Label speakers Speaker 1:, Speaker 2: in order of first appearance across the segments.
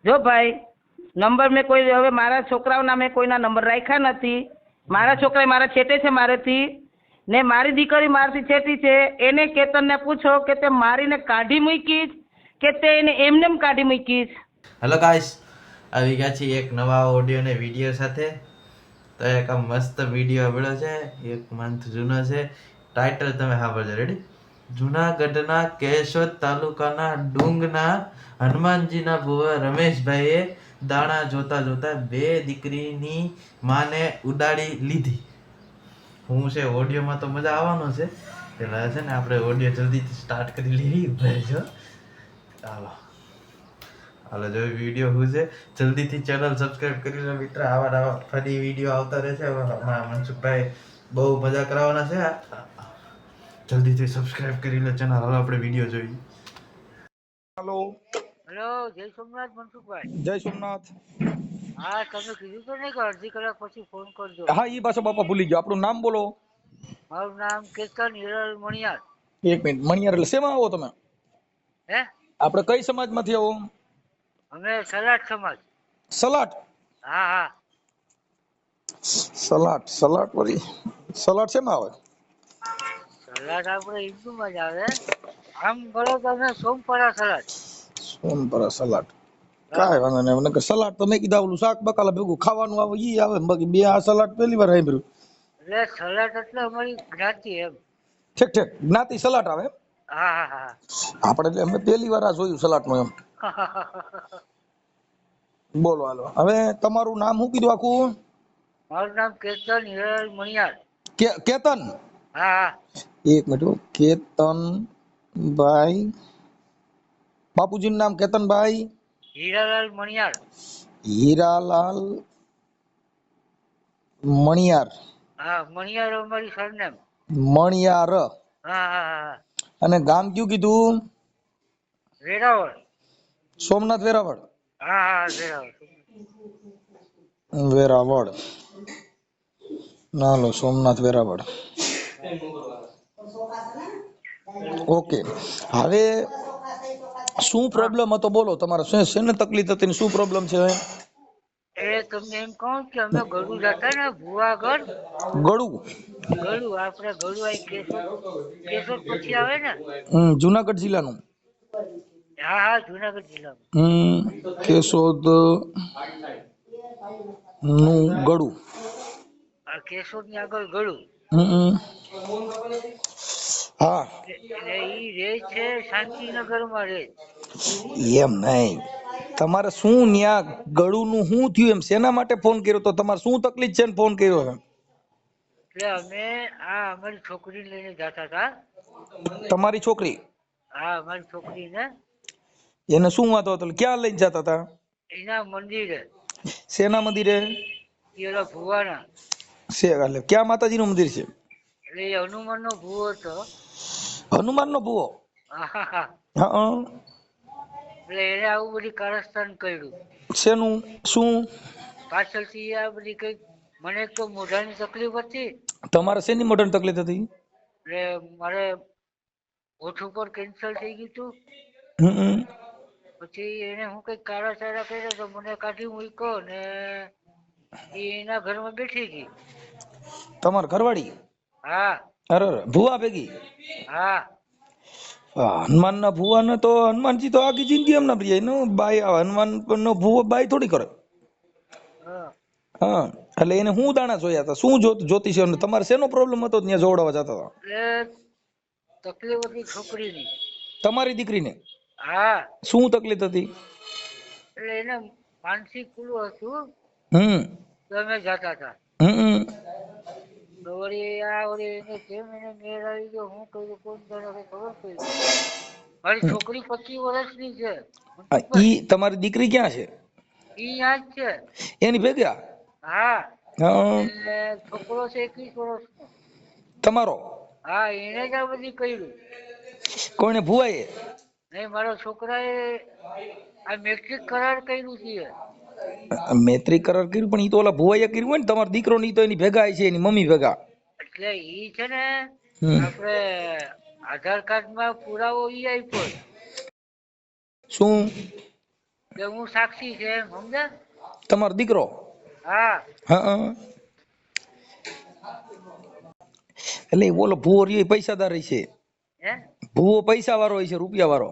Speaker 1: જો ભાઈ નંબર મેં કોઈ હવે મારા છોકરાઓના મેં કોઈના નંબર રાખ્યા નથી. મારા છોકરા મારા છેટે છે મારેથી ને મારી દીકરી મારાથી છેટી છે. એને કેતનને પૂછો કે તે મારીને કાઢી મૂકીશ કે તે એને એમનેમ કાઢી મૂકીશ.
Speaker 2: હેલો ગાઈસ, આવી ગયા છીએ એક નવા ઓડિયો ને વિડીયો સાથે. તો એક આ મસ્ત વિડીયો આવ્યો છે, એક મંથ જૂનો છે. ટાઇટલ તમે સાંભળજો. રેડી? જુનાગઢના કેશોદ તાલુકાના ડુંગના હનુમાનજીના ભુવા રમેશભાઈએ દાણા જોતા જોતા બે દીકરીની માને ઉડાડી લીધી. હું છે ઓડિયોમાં તો મજા આવવાનો છે. પેલા છે ને આપણે ઓડિયો જલ્દીથી સ્ટાર્ટ કરી લઈએ. ભાઈ ચાલો હાલો, જો વિડીયો હું છે જલ્દીથી ચેનલ સબસ્ક્રાઇબ કરી લો મિત્ર. આવા ફરી વિડીયો આવતા રહેશે. મનસુખભાઈ બહુ મજા કરાવવાના છે. જલ્દીથી સબસ્ક્રાઇબ કરી લો ચેનલ. હાલો આપણે વિડીયો જોઈએ.
Speaker 3: હેલો
Speaker 4: હેલો, જય સોમનાથ મનસુખભાઈ.
Speaker 3: જય સોમનાથ.
Speaker 4: હા, તમે કીધું તો નહીં કે અડધી કલાક પછી ફોન કરજો.
Speaker 3: હા, ઈ પાછો બાપા ભૂલી ગયો. આપણું નામ બોલો.
Speaker 4: મારું નામ કેતન હિરલ મણિયાર.
Speaker 3: એક મિનિટ. મણિયાર એટલે શેમાં આવો તમે?
Speaker 4: હે?
Speaker 3: આપણે કઈ સમાજમાંથી આવો?
Speaker 4: અમે સલાટ સમાજ.
Speaker 3: સલાટ?
Speaker 4: હા હા.
Speaker 3: સલાટ વળી સલાટ શેમાં આવે?
Speaker 4: સલાટ આપણે હિન્દુમાં જ આવે. આમ બોલો તો અમે સોમપરા સલાટ.
Speaker 3: સોમપરા સલાટ. કાંઈ વાંધો નહીં. મને સલાટ તો મેં કીધા ઓલું શાક બકાલા ભેગું ખાવાનું આવે ઈ આવે. બાકી બે આ સલાટ પહેલી વાર સાંભળ્યું.
Speaker 4: એટલે સલાટ એટલે અમારી જ્ઞાતિ એમ.
Speaker 3: ઠીક જ્ઞાતિ સલાટ આવે.
Speaker 4: હા હા હા.
Speaker 3: આપણે એટલે અમે પહેલી વાર આ જોયું સલાટનું એમ. બોલો હાલો. હવે તમારું નામ શું કીધું આખું?
Speaker 4: મારું નામ કેતન હિરલ મણિયાર.
Speaker 3: કેતન?
Speaker 4: હા હા.
Speaker 3: એક મિનિટ. કેતનભાઈ. બાપુજીનું નામ કેતનભાઈ
Speaker 4: હીરાલાલ મણિયાર.
Speaker 3: હીરાલાલ મણિયાર.
Speaker 4: હા, મણિયાર અમારી સરનેમ.
Speaker 3: મણિયાર.
Speaker 4: હા હા હા.
Speaker 3: અને ગામ કયું કીધું?
Speaker 4: વેરાવળ.
Speaker 3: સોમનાથ વેરાવળ.
Speaker 4: હા હા, વેરાવળ.
Speaker 3: વેરાવળ. નાલો સોમનાથ વેરાવળ. ઓકે. હવે શું પ્રોબ્લેમ હતો બોલો? તમારે શેને તકલીફ હતી ને શું પ્રોબ્લેમ છે?
Speaker 4: એ તમને એમ કહું કે અમે ગળું જતા ને ભુવાગઢ.
Speaker 3: ગળું?
Speaker 4: ગળું આપણે ગળું આ કેશોદ. કેશોદ પછી આવે ને.
Speaker 3: જુનાગઢ જિલ્લાનું.
Speaker 4: હા હા, જુનાગઢ જિલ્લામાં.
Speaker 3: કેશોદ નું ગળું.
Speaker 4: આ કેશોદ ની આગળ ગળું.
Speaker 3: હા.
Speaker 4: એટલે ઈ રે છે શાંતિનગર માં રે.
Speaker 3: એમ નહીં. તમારે શું ન્યા ગળું નું શું થયું એમ? શેના માટે ફોન કર્યો તો? તમારે શું તકલીફ છે ને ફોન કર્યો?
Speaker 4: એટલે અમે આ અમારી છોકરીને લઈને જતા હતા.
Speaker 3: તમારી છોકરી?
Speaker 4: હા, અમારી છોકરીને.
Speaker 3: એને શું વાંધો હતો? ક્યાં લઈને જતા હતા?
Speaker 4: એના મંદિરે.
Speaker 3: શેના મંદિરે?
Speaker 4: એલા ભુવાના.
Speaker 3: એટલે ક્યાં માતાજી નું મંદિર છે?
Speaker 4: એટલે એ હનુમાન નો ભુવો હતો.
Speaker 3: હનુમાન નો ભુવો?
Speaker 4: હા હા હા.
Speaker 3: હા.
Speaker 4: એટલે એને આવું બધી કારસ્તાન કર્યું.
Speaker 3: શેનું? શું?
Speaker 4: પાછળથી આ બધી કઈક મને એક તો મોઢાની તકલીફ હતી.
Speaker 3: તમારે શેની મોઢાની તકલીફ હતી?
Speaker 4: એટલે મારે હોઠ ઉપર કેન્સર થઈ ગયું હતું. પછી એને હું કઈક કાળા સારા કર્યા તો મને કાઢી મૂક્યો ને એના ઘરમાં બેઠી ગઈ.
Speaker 3: તમાર ઘરવાળી?
Speaker 4: હા.
Speaker 3: અરે ભુવા ભેગી?
Speaker 4: હા.
Speaker 3: હનુમાન ના ભુવા ને તો હનુમાનજી તો આખી જિંદગી એમના પ્રિય નો બાઈ. હનુમાન નો ભુવો બાઈ થોડી કરે. હા. એટલે એને હું દાણા જોયા હતા? શું જોતી છે? તમારે શેનો પ્રોબ્લેમ હતો ત્યાં જોવડાવવા જતા હતા?
Speaker 4: એટલે તકલીફ હતી છોકરીની.
Speaker 3: તમારી દીકરીને?
Speaker 4: હા.
Speaker 3: શું તકલીફ હતી?
Speaker 4: એટલે એને માનસિક પેલું હતું. તો અમે જતા હતા. તો વળી એને કેમ એને મેળ આવી ગયો, હું કર્યું કોણ જાણે, ખબર પડી. મારી છોકરી 25 વર્ષની છે.
Speaker 3: ઈ તમારી દીકરી ક્યાં છે?
Speaker 4: ઈ યાદ છે.
Speaker 3: એની ભેગા?
Speaker 4: હા. એટલે છોકરો છે 21 વર્ષનો.
Speaker 3: તમારો?
Speaker 4: હા, એને જ આ બધી કર્યું.
Speaker 3: કોને? ભુવાએ?
Speaker 4: નહીં, મારા છોકરાએ આ મેટ્રિક કરાર કર્યું છે.
Speaker 3: મૈત્રી કરાર કર્યું પણ ઈ તો ઓલા ભુવાએ કર્યું હોય ને. તમારો દીકરો ની તો એની ભેગા છે, એની મમ્મી ભેગા.
Speaker 4: એટલે ઈ છે ને આપણે આધાર કાર્ડ માં પુરાવો ઈ આપ્યો.
Speaker 3: શું?
Speaker 4: કે હું સાક્ષી છે એમ સમજ્યા?
Speaker 3: તમારો દીકરો?
Speaker 4: હા.
Speaker 3: હા. એટલે ઓલો ભૂવો રહ્યો પૈસાદાર છે.
Speaker 4: હે?
Speaker 3: ભૂવો પૈસા વાળો હોય છે, રૂપિયા વાળો.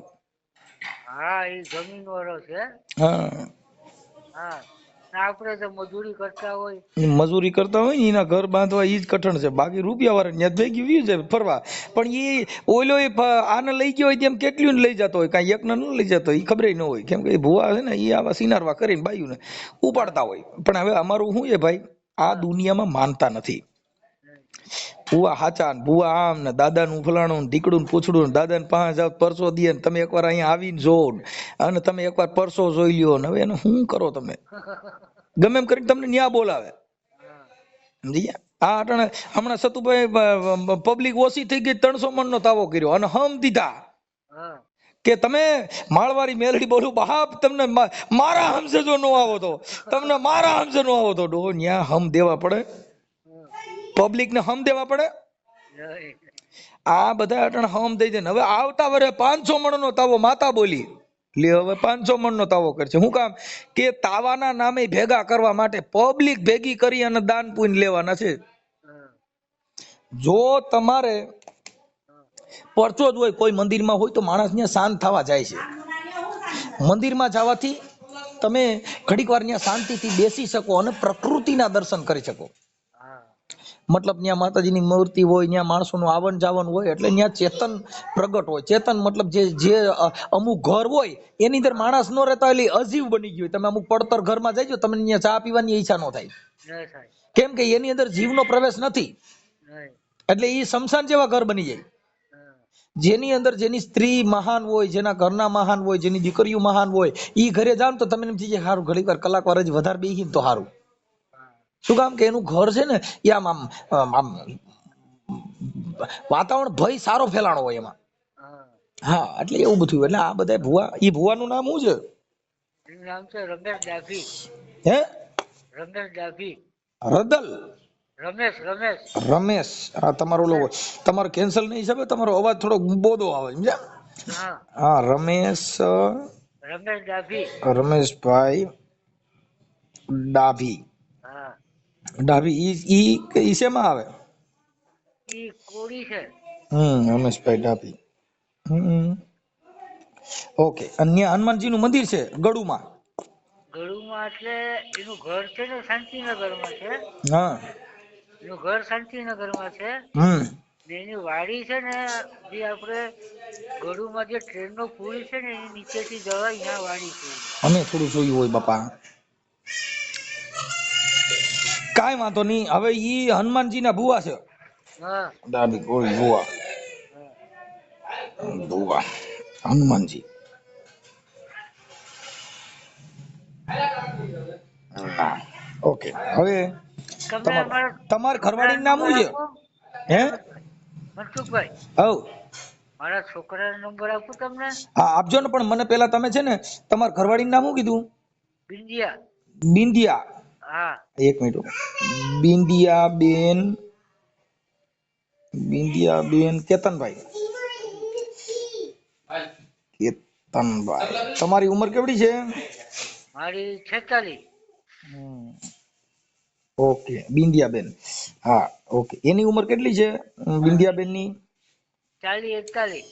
Speaker 4: હા, એ જમીન વાળો છે.
Speaker 3: હા,
Speaker 4: હા, આપણે તો મજૂરી કરતા હોય.
Speaker 3: મજૂરી કરતા હોય ને એના ઘર બાંધવા ઈ જ કઠણ છે. બાકી રૂપિયા વાળા ત્યાં ભેગી વ્યુ છે ફરવા. પણ એ ઓલો આને લઈ ગયો હોય તેમ કેટલું લઈ જતો હોય, કાંઈ એકને ન લઈ જતો એ ખબર ન હોય. કેમ કે એ ભૂવા છે ને એ આવા સિનારવા કરીને બાયુને ઉપાડતા હોય. પણ હવે અમારું શું છે ભાઈ, આ દુનિયામાં માનતા નથી. ભૂવા હાચા, ભૂવા આમ ને દાદાનું ફલાણું ઢીકડું પૂછડું, દાદાને 5000 પરસો દે ને તમે એકવાર અહીંયા આવીને જોવો અને તમે એકવાર પરસો જોઈ લ્યો ને હવે એને શું કરો તમે? ગમે એમ કરીને તમને ન્યા બોલાવે. આ અટાણે હમણાં સતુભાઈ પબ્લિક ઓછી થઈ ગઈ, 300 મણનો તાવો કર્યો અને હમ દીધા કે તમે માળવારી મેલડી બોલું બાપ, તમને મારા હમસે જો ન આવો તો, તમને મારા હમસે ન આવો તો ડો ન્યા હમ દેવા પડે, પબ્લિક ને હમ દેવા પડે. આ બધા અટાણે હમ દઈ દે. હવે આવતા વરે 500 મણનો તાવો માતા બોલી લે, હવે 500 મણનો તાવો કરશે. શું કામ? કે તાવાના નામે ભેગા કરવા માટે પબ્લિક ભેગી કરી અને દાન પુણ્ય લેવાના છે. જો તમારે પરચો જ હોય, કોઈ મંદિરમાં હોય તો માણસ ત્યાં શાંત થવા જાય છે. મંદિરમાં જવાથી તમે ઘડીક વાર ત્યાં શાંતિથી બેસી શકો અને પ્રકૃતિના દર્શન કરી શકો. મતલબ ત્યાં માતાજીની મૂર્તિ હોય, ત્યાં માણસોનું આવન જાવન હોય, એટલે ત્યાં ચેતન પ્રગટ હોય. ચેતન મતલબ જે અમુક ઘર હોય એની અંદર માણસ ન રહેતા એટલે અજીવ બની ગયું. તમે અમુક પડતર ઘરમાં જઈજો, તમને ત્યાં ચા પીવાની ઈચ્છા ન થાય. કેમ કે એની અંદર જીવનો પ્રવેશ નથી, એટલે એ શમશાન જેવા ઘર બની જાય. જેની અંદર જેની સ્ત્રી મહાન હોય, જેના ઘરના મહાન હોય, જેની દીકરીઓ મહાન હોય, એ ઘરે જાવ તો તમે એમ થઈ જાય સારું ઘડીક વાર કલાક વાર જ વધારે બેસી તો સારું. શું કામ? કે એનું ઘર છે ને એ આમ વાતાવરણ ભય સારો ફેલાણો હોય એમાં. હા, એટલે એવું બધું. એટલે આ બધા ભુવા, એ ભુવાનું નામ શું છે?
Speaker 4: નામ છે રમેશ ડાભી.
Speaker 3: હે?
Speaker 4: રમેશ ડાભી.
Speaker 3: રદલ?
Speaker 4: રમેશ.
Speaker 3: હા, તમારો લોગો તમારો કેન્સલ નહીં હિસાબે તમારો અવાજ થોડો બોધો આવે, સમજ્યા? હા,
Speaker 4: ડાભી.
Speaker 3: રમેશભાઈ ડાભી. ડાભી ઈ શેમાં આવે?
Speaker 4: ઈ કોડી છે.
Speaker 3: રમેશભાઈ ડાભી. ઓકે. અન્ય હનુમાનજીનું મંદિર છે ગળુમાં?
Speaker 4: ગળુમાં એટલે એનું ઘર છે ને શાંતિનગરમાં છે.
Speaker 3: હા,
Speaker 4: એનું ઘર શાંતિનગરમાં છે. એની વાડી છે ને જે આપણે ગળુમાં જે ટ્રેનનો પુલ છે ને એની નીચેથી જવાય, ત્યાં વાડી છે.
Speaker 3: અમે થોડું જોયું હોય બાપા. કાંઈ વાંધો નહીં. હવે ઈ હનુમાનજીના ભુવા છે. ડાભી કોઈ ભુવા હનુમાનજી. ઓકે. હવે તમાર ઘરવાળીનું નામ શું છે? હે
Speaker 4: મનસુખભાઈ?
Speaker 3: હવ
Speaker 4: મારા છોકરાનો નંબર આપું તમને?
Speaker 3: હા, આપજો ને. પણ મને પેલા તમે છે ને તમારા ઘરવાળીનું નામ શું કીધું?
Speaker 4: બિંદિયા.
Speaker 3: બિંદિયા?
Speaker 4: હા.
Speaker 3: એક મિનિટ. બિંદિયાબેન કેતનભાઈ. તમારી ઉંમર કેવડી છે?
Speaker 4: મારી 46.
Speaker 3: ઓકે, બિંદિયાબેન. હા, ઓકે. એની ઉંમર કેટલી છે બિંદિયાબેન ની?
Speaker 4: 40-41.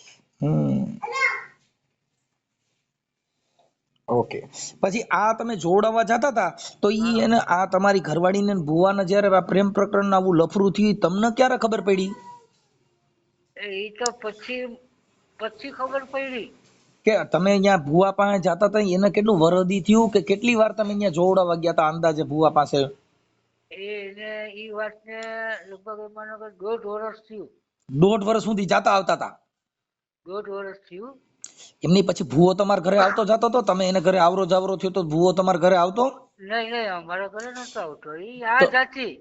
Speaker 3: ઓકે. પછી આ તમે જોડાવા જતા હતા તો ઈ એને આ તમારી ઘરવાળીને ભુવાને જયારે પ્રેમ પ્રકરણ આવું લફરું થયું તમને ક્યારે ખબર પડી?
Speaker 4: એ તો પછી ખબર પડી
Speaker 3: કે તમે અહીંયા ભુવા પાસે જતા હતા એને કેટલું વરદી થયું કે કેટલી વાર તમે અહીંયા જોડાવા ગયા હતા અંદાજે ભુવા પાસે?
Speaker 4: એને ઈ વાતને લગભગ માનો કે 1.5 વર્ષ થયું.
Speaker 3: 1.5 વર્ષ સુધી જાતા આવતા હતા?
Speaker 4: 1.5 વર્ષ થયું.
Speaker 3: એમની પછી ભુવો તમારા ઘરે આવતો જતો હતો? તમે એને ઘરે આવરો જાવરો થયો તો ભુવો તમારા ઘરે આવતો?
Speaker 4: નહીં, અમારા ઘરે નતો આવતો. ઈ આ જાતી.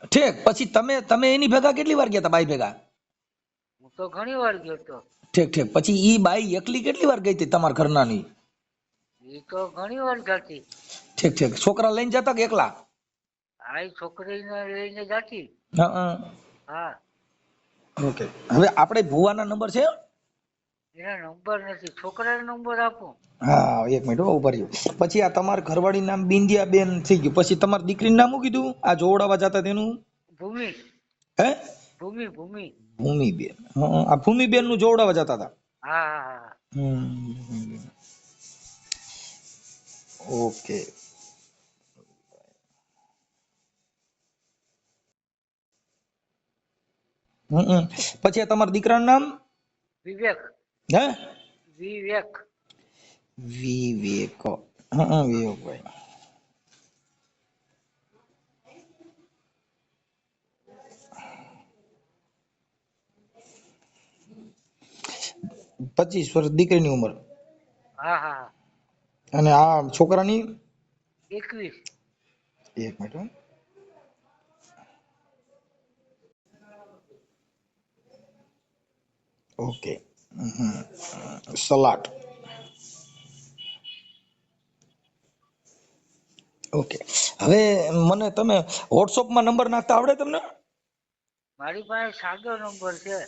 Speaker 3: ઠીક. પછી તમે એની ભેગા કેટલી વાર ગયા હતા બાઈ ભેગા?
Speaker 4: હું તો ઘણી વાર ગયો તો.
Speaker 3: ઠીક. પછી ઈ બાઈ એકલી કેટલી વાર ગઈ હતી તમારા ઘરનાની?
Speaker 4: ઈ તો ઘણી વાર જાતી.
Speaker 3: ઠીક. છોકરા લઈને જતા કે એકલા?
Speaker 4: આ છોકરીને લઈને જાતી. હા.
Speaker 3: ઓકે. હવે આપણે ભુવાના નંબર છે?
Speaker 4: એના નંબર નથી, છોકરાનો નંબર આપો.
Speaker 3: હા એક મિનિટ હો, ઉભા રહ્યો. પછી આ તમારા ઘરવાળી નામ બિંદિયા બેન થઈ ગયું, પછી તમારી દીકરીનું નામ શું કીધું આ જોવડાવા જતા તેનું?
Speaker 4: ભૂમિ.
Speaker 3: હે?
Speaker 4: ભૂમિ ભૂમિ.
Speaker 3: ભૂમિબેન. આ ભૂમિબેન નું જોવડાવા જતા હતા.
Speaker 4: હા હા હા.
Speaker 3: ઓકે. પછી આ તમારા દીકરાનું નામ?
Speaker 4: વિવેક.
Speaker 3: હે?
Speaker 4: વિવેક.
Speaker 3: વિવેક. વિવેકભાઈ. પચીસ વર્ષ દીકરીની ઉંમર.
Speaker 4: હા હા.
Speaker 3: અને આ છોકરાની?
Speaker 4: 21.
Speaker 3: એક મિનિટ હો. ઓકે. સલાટ. ઓકે. હવે મને તમે વોટ્સઅપમાં નંબર નાખતા આવડે તમને?
Speaker 4: મારી પાસે સાદો નંબર છે.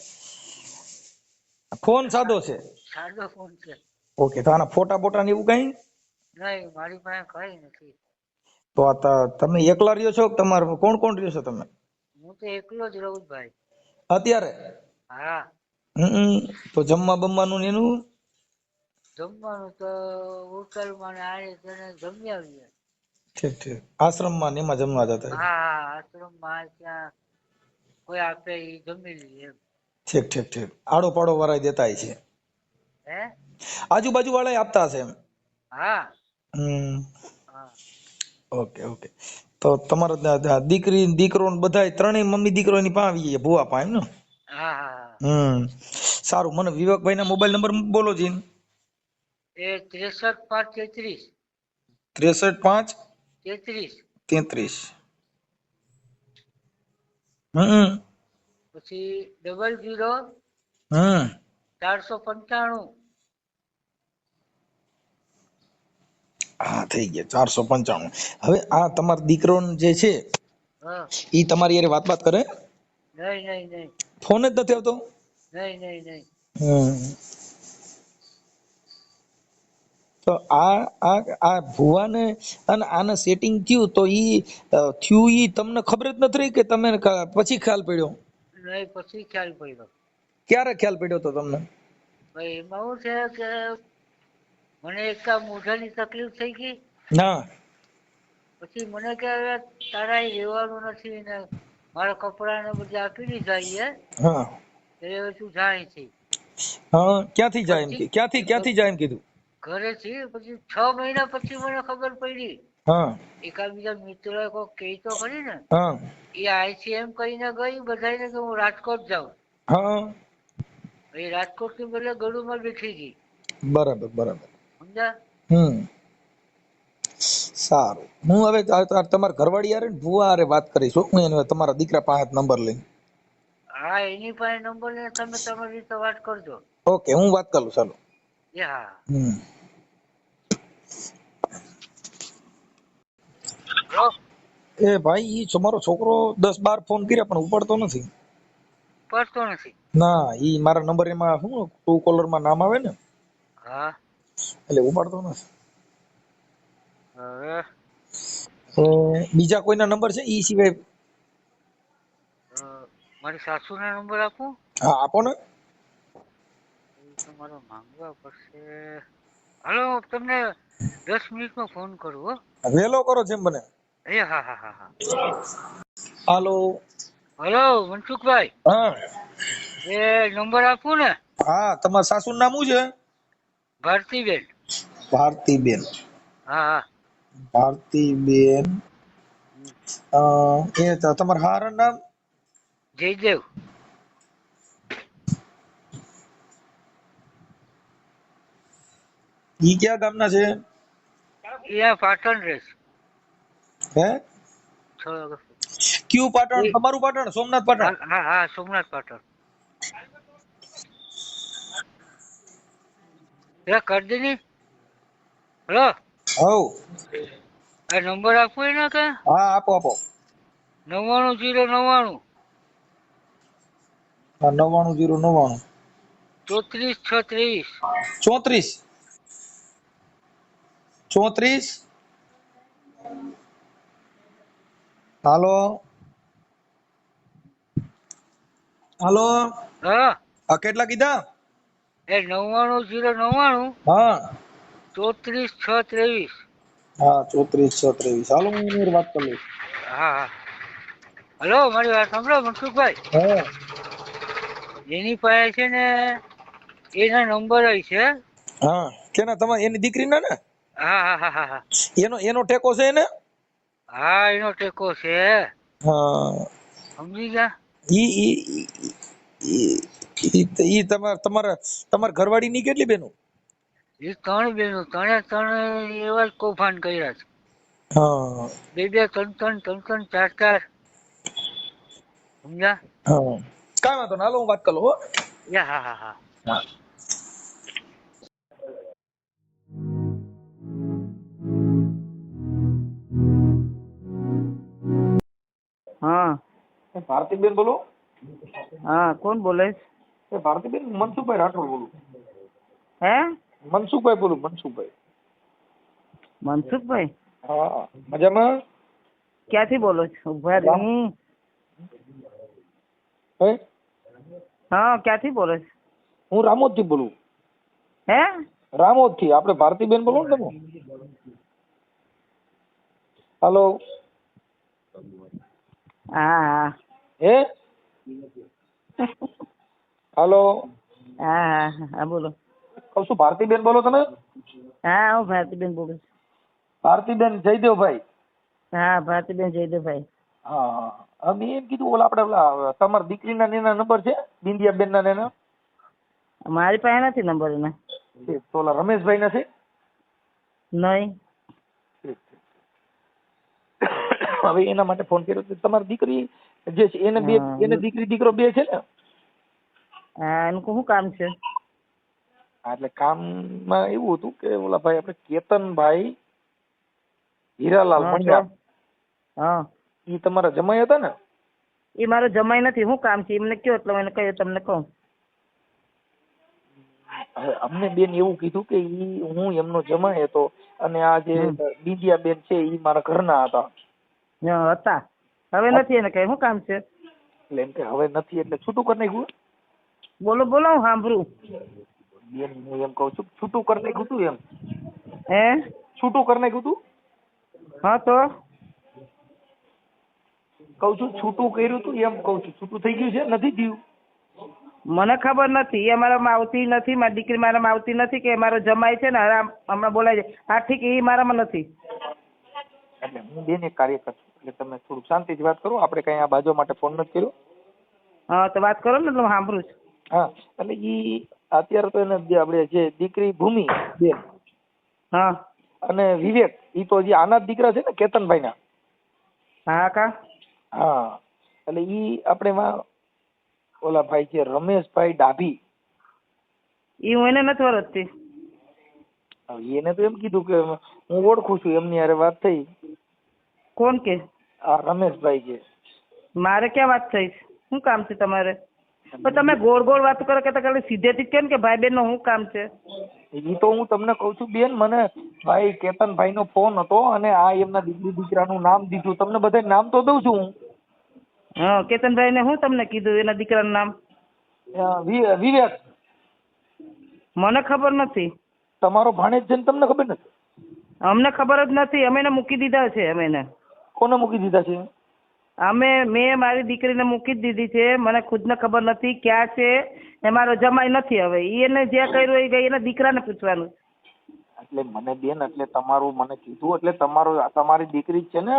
Speaker 3: ફોન સાદો છે?
Speaker 4: સાદો ફોન છે.
Speaker 3: ઓકે. તો આના ફોટા બોટા ને એવું કઈ?
Speaker 4: નહીં, મારી પાસે કઈ નથી.
Speaker 3: તો આ તમે એકલા રહ્યો છો? તમારે કોણ કોણ રહ્યો છો તમે?
Speaker 4: હું તો એકલો જ રહું ભાઈ
Speaker 3: અત્યારે?
Speaker 4: હા.
Speaker 3: તો જમવા બમવાનું ને એનું?
Speaker 4: જમવાનું તો હોટલમાં ને આને તેને જમી આવીએ.
Speaker 3: ઠીક ઠીક. આશ્રમમાં ને એમાં જમવા જતા?
Speaker 4: હા, આશ્રમમાં ત્યાં કોઈ આપે એ જમી લઈએ એમ.
Speaker 3: ઠીક ઠીક ઠીક. આડો પાડો વાળા દેતા છે?
Speaker 4: હે?
Speaker 3: આજુબાજુ વાળા આપતા હશે એમ?
Speaker 4: હા. હા.
Speaker 3: Okay okay. તો તમારા દીકરી દીકરો બધા ત્રણેય મમ્મી દીકરો ની પાસે આવી જાય ભુવા પાસે એમ ને?
Speaker 4: હા હા.
Speaker 3: સારું. મને વિવેકભાઈ ના મોબાઈલ નંબર બોલો જી.
Speaker 4: એ 63
Speaker 3: 63 5
Speaker 4: 33.
Speaker 3: 33.
Speaker 4: પછી 00 495.
Speaker 3: હા થઈ ગયા 495. હવે આ તમારો દીકરો જે છે
Speaker 4: હા.
Speaker 3: ઈ તમારી યાર વાત કરે?
Speaker 4: નહીં નહીં નહીં.
Speaker 3: ફોન જ નથી આવતો?
Speaker 4: નહીં નહીં નહીં.
Speaker 3: તો આ ભુવાને અને આને સેટિંગ થયું તો ઈ તમને ખબર જ નથી રહી કે તમે પછી ખ્યાલ પડ્યો?
Speaker 4: નહીં, પછી ખ્યાલ પડ્યો.
Speaker 3: ક્યારે ખ્યાલ પડ્યો તો તમને?
Speaker 4: ભાઈ એમાં શું છે કે મને એક મોઢાની તકલીફ થઈ ગઈ.
Speaker 3: ના.
Speaker 4: પછી મને કે હવે તારા અહીં રહેવાનું નથી ને મારા કપડા ને બધે આપી દીધા.
Speaker 3: હા.
Speaker 4: હવે તું જાય છે.
Speaker 3: હા. ક્યાંથી જાય એમ કે ક્યાંથી જાય એમ કીધું?
Speaker 4: ઘરેથી. પછી 6 મહિના પછી મને ખબર પડી.
Speaker 3: હા.
Speaker 4: એકાદ બીજા મિત્ર કોઈ કહી તો ખરી ને.
Speaker 3: હા.
Speaker 4: એ આઈસી એમ કહીને ગઈ બધાને કે હું રાજકોટ જાઉં.
Speaker 3: હા.
Speaker 4: એ રાજકોટ ની બદલે ગળુમાં બેઠી ગઈ.
Speaker 3: બરાબર બરાબર.
Speaker 4: સમજ્યા?
Speaker 3: સારું. હું હવે તમારા ઘરવાળી યાર ભુવા હારે વાત કરીશ. હું એને તમારા દીકરા પાસે નંબર લઈ.
Speaker 4: હા, એની પાસે નંબર ને તમે તમારી રીતે વાત કરજો.
Speaker 3: ઓકે, હું વાત કરું. ચાલો.
Speaker 4: હા.
Speaker 3: એ ભાઈ ઈ તમારો છોકરો 10-12 ફોન કર્યા પણ ઉપાડતો નથી.
Speaker 4: પડતો નથી?
Speaker 3: ના, ઈ મારા નંબર એમાં શું ટ્રુ કોલર માં નામ આવે ને.
Speaker 4: હા.
Speaker 3: એટલે ઉપાડતો નથી.
Speaker 4: હવે
Speaker 3: બીજા કોઈના નંબર છે ઈ સિવાય?
Speaker 4: મારી સાસુના નંબર આપું?
Speaker 3: હા આપો ને.
Speaker 4: તમારો માંગવા પડશે. હાલો, તમને 10 મિનિટમાં ફોન કરું હો.
Speaker 3: વેલો કરો જેમ બને.
Speaker 4: હા હા હા હા.
Speaker 3: હાલો.
Speaker 4: હલો મનસુખભાઈ.
Speaker 3: હા.
Speaker 4: એ નંબર આપું ને?
Speaker 3: હા. તમારા સાસુનું નામ શું છે?
Speaker 4: ભારતીબેન.
Speaker 3: ભારતીબેન.
Speaker 4: હા હા.
Speaker 3: ભારતીબેન. તમારા હારા નામ?
Speaker 4: જયદેવ.
Speaker 3: ઈ ક્યાં ગામના છે?
Speaker 4: અહીંયા પાટણ રેસ.
Speaker 3: હે? ક્યુ પાટણ? તમારું પાટણ? સોમનાથ પાટણ?
Speaker 4: હા હા, સોમનાથ પાટણ. કરી દે ની. હલો.
Speaker 3: હવ.
Speaker 4: આ નંબર આપો એને કે?
Speaker 3: હા આપો આપો.
Speaker 4: 99 099.
Speaker 3: હા 99 099.
Speaker 4: 34 6 23.
Speaker 3: 34 હાલો હાલો
Speaker 4: હા
Speaker 3: આ કેટલા કીધા?
Speaker 4: એ 99 099
Speaker 3: હા
Speaker 4: 34 6 23.
Speaker 3: હા 34 6 23. હાલો હું એની વાત કરી લઈશ.
Speaker 4: હા હા. હલો, મારી વાત સાંભળો મનસુખભાઈ.
Speaker 3: હા
Speaker 4: એની પાસે છે ને એના નંબર છે.
Speaker 3: હા કેના તમારે એની દીકરીના ને?
Speaker 4: હા હા હા હા હા.
Speaker 3: એનો ટેકો છે એને?
Speaker 4: હા એનો ટેકો છે.
Speaker 3: હા
Speaker 4: સમજી ગયા?
Speaker 3: ઈ ઈ ઈ ઈ તમારા ઘરવાળી ની કેટલી બેનો?
Speaker 4: એ 3 બહેનો, ત્રણે એવા જ કૌભાંડ કર્યા છે.
Speaker 3: હા
Speaker 4: 2 2 3 3 4 4. સમજ્યા?
Speaker 3: હા કાંઈ વાંધો નહીં હાલો હું વાત કરું હો.
Speaker 4: હા હા હા.
Speaker 3: હા
Speaker 1: હા
Speaker 3: ભારતીબેન બોલો?
Speaker 1: હા કોણ બોલે છે?
Speaker 3: ભારતીબેન મનસુખભાઈ રાઠોડ બોલું.
Speaker 1: હે
Speaker 3: મનસુખભાઈ બોલું મનસુખભાઈ.
Speaker 1: મનસુખભાઈ?
Speaker 3: હા મજામાં?
Speaker 1: ક્યાંથી બોલો છો? ઉભા રહી.
Speaker 3: હે
Speaker 1: હા ક્યાંથી બોલે છે?
Speaker 3: હું રામોદ થી બોલું.
Speaker 1: હે
Speaker 3: રામોદ થી. આપણે ભારતીબેન બોલો ને તમે? હાલો
Speaker 1: હા હા
Speaker 3: હે હાલો
Speaker 1: હા હા હા બોલો.
Speaker 3: કહું છું ભારતીબેન બોલો તમે?
Speaker 1: હા હું ભારતીબેન બોલું છું.
Speaker 3: ભારતીબેન જયદેવભાઈ.
Speaker 1: હા ભારતીબેન જયદેવભાઈ.
Speaker 3: હા હા મેં એમ કીધું ઓલા આપણે ઓલા તમારા દીકરીના એના નંબર છે બિંદિયાબેન ના એના?
Speaker 1: મારી પાસે નથી નંબર એના.
Speaker 3: તો ઓલા રમેશભાઈ ના છે?
Speaker 1: નહીં.
Speaker 3: હવે એના માટે ફોન કર્યો. તમારી દીકરી જે છે એને
Speaker 1: હા
Speaker 3: એને દીકરી દીકરો બે છે ને?
Speaker 1: હા એનું શું કામ છે?
Speaker 3: હા એટલે કામમાં એવું હતું કે ઓલા ભાઈ આપણે કેતનભાઈ હીરાલાલ
Speaker 1: હા તો
Speaker 3: મણિયાર
Speaker 1: હા
Speaker 3: ઈ તમારા જમાઈ હતા ને?
Speaker 1: એ મારો જમાઈ નથી. શું કામ છે એમને કયો એટલે એને કહ્યું તમને કહું.
Speaker 3: હવે અમને બેન એવું કીધું કે ઈ હું એમનો જમાઈ હતો અને આ જે બિંદિયા બેન છે ઈ મારા ઘરના હતા.
Speaker 1: હા હતા. હવે નથી એને કઈ શું કામ છે?
Speaker 3: એટલે એમ કે હવે નથી એટલે છૂટું કરી નાખ્યું?
Speaker 1: બોલો બોલો હું સાંભળું.
Speaker 3: બેન હું એમ કઉ છું છૂટું કરી નાખ્યું તું એમ?
Speaker 1: હે
Speaker 3: છૂટું કરી નાખ્યું તું?
Speaker 1: હા તો
Speaker 3: કઉ છું છૂટું કર્યું તું એમ કઉ છું. છૂટું થઈ ગયું છે નથી થયું?
Speaker 1: મને ખબર નથી. એ મારામાં આવતી નથી. મારી દીકરી મારામાં આવતી નથી કે મારો જમાઈ છે ને હમણાં બોલાય છે. હા ઠીક એ મારામાં નથી.
Speaker 3: એટલે હું બેન એક કાર્ય કરશું એટલે તમે થોડુંક શાંતિથી વાત કરો. આપણે કઈ આ બાજુ માટે ફોન નથી કર્યો.
Speaker 1: હા તો વાત કરો ને એટલે હું સાંભળું છું.
Speaker 3: હા એટલે ઈ અત્યારે તો એને આપણે જે દીકરી ભૂમિ બેન
Speaker 1: હા
Speaker 3: અને વિવેક ઈ તો જે આના જ દીકરા છે ને કેતનભાઈ ના?
Speaker 1: હા કા
Speaker 3: હા એટલે ઈ આપણે ઓલા ભાઈ છે રમેશભાઈ ડાભી.
Speaker 1: એ હું એને નથી ઓળખતી.
Speaker 3: એને તો એમ કીધું કે હું ઓળખું છું એમની હારે વાત થઈ.
Speaker 1: કોણ કે?
Speaker 3: આ રમેશભાઈ છે.
Speaker 1: મારે ક્યાં વાત થઈ? શું કામ છે તમારે? પણ તમે ગોળ ગોળ વાત કરો કે ખાલી સીધેથી કેમ કે ભાઈ બહેન નું શું કામ છે?
Speaker 3: ઈ તો હું તમને કઉ છું બેન મને ભાઈ કેતનભાઈ નો ફોન હતો અને આ એમના દીકરી દીકરાનું નામ દીધું. તમને બધા નામ તો દઉં છું હું.
Speaker 1: હા કેતનભાઈ ને હું તમને કીધું એના દીકરાનું નામ?
Speaker 3: વિવેક.
Speaker 1: મને ખબર નથી.
Speaker 3: તમારો ભાણેજ છે ને તમને ખબર નથી?
Speaker 1: અમને ખબર જ નથી. અમે એને મૂકી દીધા છે. અમે એને
Speaker 3: કોને મૂકી દીધા છે?
Speaker 1: મેં મારી દીકરીને મૂકી જ દીધી છે. મને ખુદને ખબર નથી ક્યાં છે. એ મારો જમાઈ નથી. હવે એને જે કર્યું એ ગઈ એના દીકરાને પૂછવાનું.
Speaker 3: એટલે મને બેન એટલે તમારું મને કીધું એટલે તમારી દીકરી છે ને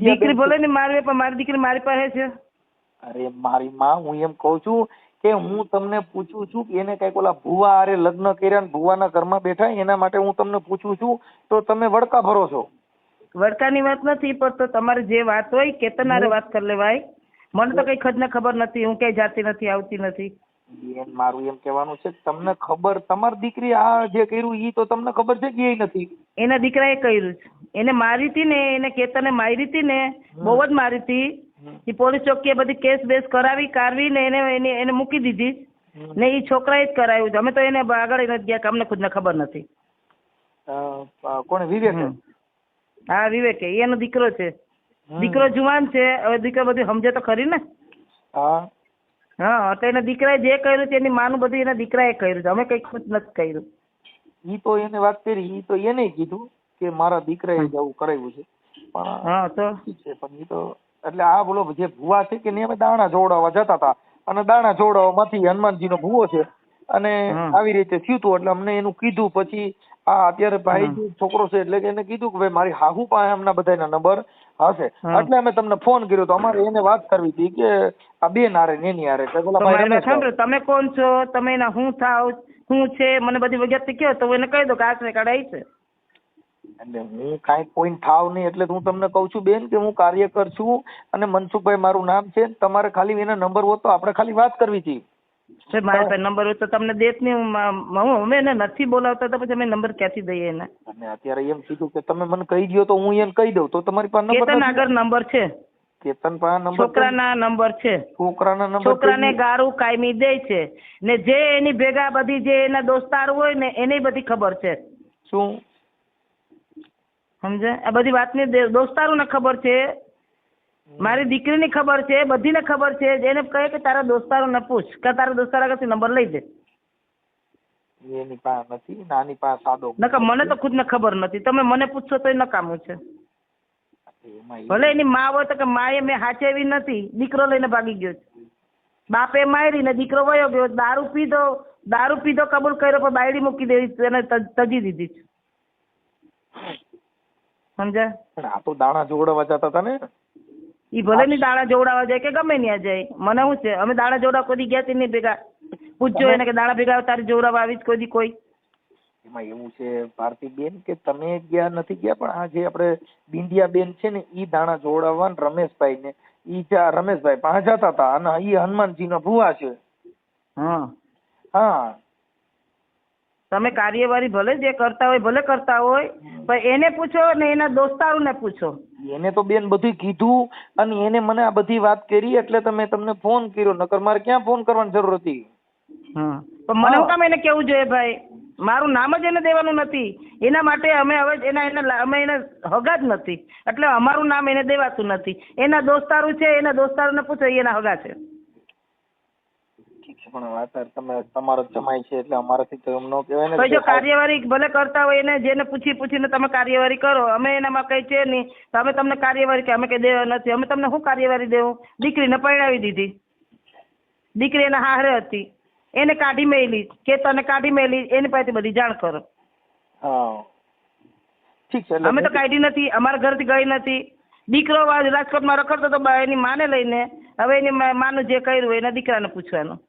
Speaker 1: દીકરી ભલે ને મારી પણ મારી દીકરી મારી પાસે છે.
Speaker 3: અરે મારી માં હું એમ કઉ છું કે હું તમને પૂછું છું કે એને કઈક ઓલા ભુવા હારે લગ્ન કર્યા ને ભુવાના ઘરમાં બેઠા એના માટે હું તમને પૂછું છું તો તમે વડકા ભરો છો.
Speaker 1: વડકાની વાત નથી પણ તો તમારે જે વાત હોય કેતન હારે વાત કરી લેવાય. મને તો કઈ ખુદને ખબર નથી. હું ક્યાંય જાતી નથી આવતી નથી.
Speaker 3: બેન મારું એમ કહેવાનું છે તમને ખબર તમારી દીકરી આ જે કર્યું ઈ તો તમને ખબર છે કે એ નથી?
Speaker 1: એના દીકરાએ કર્યું છે. એને મારી હતી ને એને કેતને મારી હતી ને બહુ જ મારી હતી. એ પોલીસ ચોકીએ બધી કેસ બેસ કરાવી કાઢવી ને એને મૂકી દીધી. ને એ છોકરાએ જ કરાવ્યું છે. અમે તો એને આગળ નથી ગયા કે અમને ખુદને ખબર નથી.
Speaker 3: કોણ વિવેક?
Speaker 1: હા વિવેક, એનો દીકરો છે. દીકરો જુવાન છે, હવે દીકરો બધું સમજે તો ખરી ને.
Speaker 3: હા
Speaker 1: હા, તો એના દીકરાએ જે કર્યું છે એની માનું બધું એના દીકરાએ કર્યું છે, અમે કઈ ખુદ નથી કર્યું.
Speaker 3: ઈ તો એને વાત કરી, ઈ તો એને કીધું કે મારા દીકરાએ જ આવું કરાવ્યું છે. પણ
Speaker 1: હા તો
Speaker 3: ઠીક છે, પણ ઈ તો એટલે આ બોલો જે ભુવા છે કે ને અમે દાણા જોડાવા જતા હતા અને દાણા જોડાવામાંથી હનુમાનજી નો ભુવો છે અને આવી રીતે થયું હતું એટલે અમને એનું કીધું. પછી આ અત્યારે ભાઈ જે છોકરો છે એટલે કે એને કીધું કે ભાઈ મારી હાહુ પાસે એમના બધાના નંબર હશે એટલે અમે તમને ફોન કર્યો તો અમારે એને વાત કરવી હતી કે આ બેન હારે ને એની હારે.
Speaker 1: તમે કોણ છો, તમે એના હું થાવ, શું છે, મને બધી વિગત કહો તો એને કહી દો કે આશરે કાર્ડ આવી છે.
Speaker 3: એટલે હું કાંઈ કોઈ થાવ નહીં એટલે હું તમને કઉ છું બેન કે હું કાર્યકર છું અને મનસુખભાઈ મારું નામ છે. તમારે ખાલી એના નંબર હોત તો આપણે ખાલી વાત કરવી હતી.
Speaker 1: મારા પાસે નંબર હોય તો તમને દેત નહીં. અમે એને નથી બોલાવતા તો પછી અમે નંબર ક્યાંથી દઈએ એને?
Speaker 3: અને અત્યારે એમ કીધું કે તમે મને કહી દો તો હું એને કહી દઉં તો તમારી પાસે નંબર
Speaker 1: કેતન આગળ નંબર છે.
Speaker 3: કેતન પાસે નંબર
Speaker 1: છોકરાના નંબર છે.
Speaker 3: છોકરાના નંબર
Speaker 1: છોકરાને ગારું કાયમી દે છે ને જે એની ભેગા બધી જે એના દોસ્તાર હોય ને એને બધી ખબર છે.
Speaker 3: શું
Speaker 1: સમજે? આ બધી વાતની દોસ્તારોને ખબર છે, મારી દીકરીની ખબર છે, બધીને ખબર છે. એને કહે કે તારા દોસ્તારોને પૂછ કે તારા દોસ્તાર આગળથી નંબર લઈ દે.
Speaker 3: એની પાસે નથી, નાની પાસે સાદો
Speaker 1: નકર મને તો ખુદને ખબર નથી. તમે મને પૂછશો તો એ નકામું છે. ભલે એની માં હોય તો કે માએ મેં હાચેવી નથી, દીકરો લઈને ભાગી ગયો છે. બાપે મારી ને દીકરો વયો ગયો. દારૂ પીધો કબૂલ કર્યો પણ બાયડી મૂકી દેવી એને તજી દીધી છે. સમજ્યા?
Speaker 3: આ તો દાણા જોડાવા જતા હતા ને.
Speaker 1: ઈ ભલે ની દાણા જોડાવા જાય કે ગમે ત્યાં જાય, મને શું છે? અમે દાણા જોડાવા કોઈ ગયા નહીં ભેગા. પૂછજો એને કે દાણા ભેગા તારી જોડાવા આવી જ કોઈ.
Speaker 3: એમાં એવું છે ભારતી બેન કે તમે ગયા નથી ગયા પણ આ જે આપણે બિંદિયા બેન છે ને ઈ દાણા જોડાવા રમેશભાઈ ને ઈ રમેશભાઈ પાસે જતા હતા અને ઈ હનુમાનજી નો ભુવા છે. હા
Speaker 1: તમે કાર્યવાહી ભલે જે કરતા હોય ભલે કરતા હોય પણ એને પૂછો ને એના દોસ્તારોને પૂછો.
Speaker 3: એને તો બેન બધું કીધું અને એને મને આ બધી વાત કરી એટલે તમે તમને ફોન કર્યો, નકર મારે ક્યાં ફોન કરવાની જરૂર હતી?
Speaker 1: પણ મને હું કામ એને કેવું જોઈએ ભાઈ? મારું નામ જ એને દેવાનું નથી. એના માટે અમે હવે અમે એને હગા જ નથી એટલે અમારું નામ એને દેવાતું નથી. એના દોસ્તારો છે, એના દોસ્તારોને પૂછો, એના હગા છે.
Speaker 3: પણ વાત તમે તમારો જમાઈ છે એટલે અમારાથી તો એમ ન કહેવાય ને.
Speaker 1: ભાઈ જો કાર્યવાહી ભલે કરતા હોય એને જેને પૂછીને તમે કાર્યવાહી કરો. અમે એનામાં કઈ છે નહીં તો અમે તમને કાર્યવાહી કે અમે કઈ દેવા નથી. અમે તમને શું કાર્યવાહી દેવું? દીકરીને પરણાવી દીધી, દીકરી એના હારે હતી, એને કાઢી મેલી, કેતનને કાઢી મેલી, એની પાસેથી બધી જાણ કરો.
Speaker 3: ઠીક છે.
Speaker 1: અમે તો કાઢી નથી, અમારા ઘરથી ગઈ નથી. દીકરો રાજકોટમાં રખડતો તો એની માને લઈને હવે એની માનું જે કર્યું એના દીકરાને પૂછવાનું.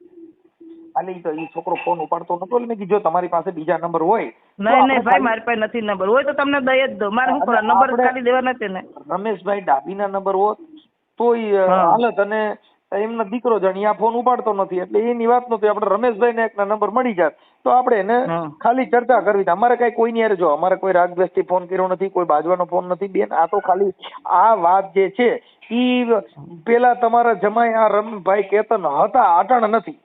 Speaker 3: આલી તો ઈ છોકરો ફોન ઉપાડતો નતો એટલે મેં કીધું જો તમારી પાસે બીજા નંબર હોય.
Speaker 1: નહીં ભાઈ મારી પાસે નથી નંબર. હોય તો તમને દઈ જ દો. મારે શું નંબર ખાલી દેવા નથી ને.
Speaker 3: રમેશભાઈ ડાબીના નંબર હોત તોય હાલત અને એમનો દીકરો જાણી આ ફોન ઉપાડતો નથી એટલે એની વાત નહોતી. આપણે રમેશભાઈ ને એકના નંબર મળી જાય તો આપણે એને ખાલી ચર્ચા કરવી. અમારે કઈ કોઈની હારે જો અમારે કોઈ રાગદ્વેષથી ફોન કર્યો નથી, કોઈ બાજવાનો ફોન નથી બેન. આ તો ખાલી આ વાત જે છે ઈ પેલા તમારા જમાઈ આ રમભાઈ કેતન હતા, અટાણ નથી.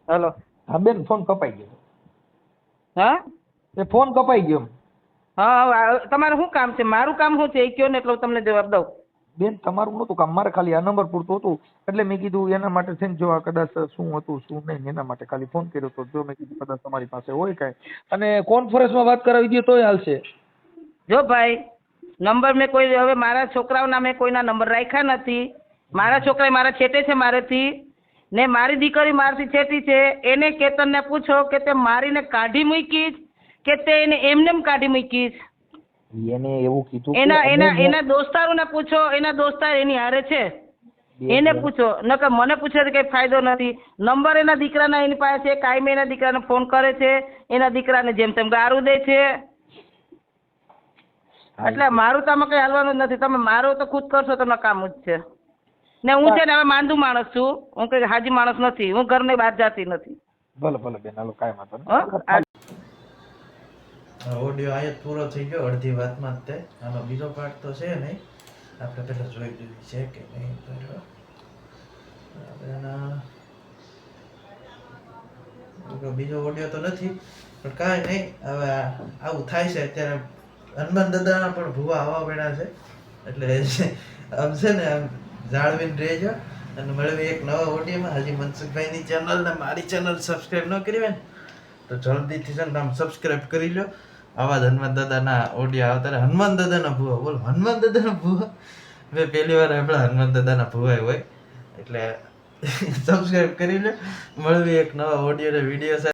Speaker 1: હેલો.
Speaker 3: હા બેન ફોન કપાઈ ગયો.
Speaker 1: હા
Speaker 3: એ ફોન કપાઈ ગયો.
Speaker 1: હા તમારે શું કામ છે? મારું કામ શું છે એ કયો ને એટલે તમને જવાબ દઉં.
Speaker 3: બેન તમારું નતું કામ, મારે ખાલી આ નંબર પૂરતું હતું એટલે મેં કીધું એના માટે થઈને જો આ કદાચ શું હતું શું નહીં એના માટે ખાલી ફોન કર્યો હતો. જો મેં કીધું કદાચ તમારી પાસે હોય કાંઈ અને કોન્ફરન્સમાં વાત કરાવી દઈએ તોય હાલશે.
Speaker 1: જો ભાઈ નંબર મેં કોઈ હવે મારા છોકરાઓના મેં કોઈના નંબર રાખ્યા નથી. મારા છોકરા મારા છેટે છે મારેથી ને મારી દીકરી મારથી છેટી છે. એને કેતનને પૂછો કે તે મારીને કાઢી મૂકીશ કે તે એને એમને કાઢી મૂકીશ.
Speaker 3: એને એવું કીધું
Speaker 1: એના દોસ્તારોને પૂછો. એના દોસ્તાર એની હારે છે એને પૂછો. નકર મને પૂછે તો કઈ ફાયદો નથી. નંબર એના દીકરાના એની પાસે છે. કાયમી એના દીકરાને ફોન કરે છે. એના દીકરાને જેમ તેમ ગારું દે છે. એટલે મારું તો આમાં કઈ હાલવાનું જ નથી. તમે મારો તો ખુદ કરશો તો નકામું જ છે ને. હું છે ને હવે માંદું માણસ છું. હું કઈ હાજી માણસ નથી. હું ઘરની બહાર જતી નથી.
Speaker 3: ભલે ભલે બેન હાલો કાંઈ વાંધો નહીં.
Speaker 2: ઓડિયો અહીંયા પૂરો થઈ ગયો અડધી વાતમાં જ તે. આનો બીજો પાર્ટ તો છે નહીં, આપણે પહેલા જોઈ લીધી છે કે નહીં. બીજો ઓડિયો તો નથી, પણ કાંઈ નહીં, હવે આવું થાય છે અત્યારે. હનુમાન દાદાના પણ ભૂવા આવવા પડ્યા છે, એટલે આમ છે ને આમ જાળવીને રહેજો. અને મળવી એક નવા ઓડિયોમાં. હજી મનસુખભાઈની ચેનલ ને મારી ચેનલ સબસ્ક્રાઈબ ન કરી હોય ને તો જલ્દીથી છે ને આમ સબસ્ક્રાઈબ કરી લો. આવા જ હનુમાન દાદાના ઓડિયો આવતા રહે. હનુમાન દાદાના ભૂવા, બોલો હનુમાન દાદાના ભૂવા. મેં પહેલી વાર આપણા હનુમાન દાદાના ભૂવા હોય, એટલે સબસ્ક્રાઈબ કરી લો. મળવી એક નવા ઓડિયો ને વિડીયો સાથે.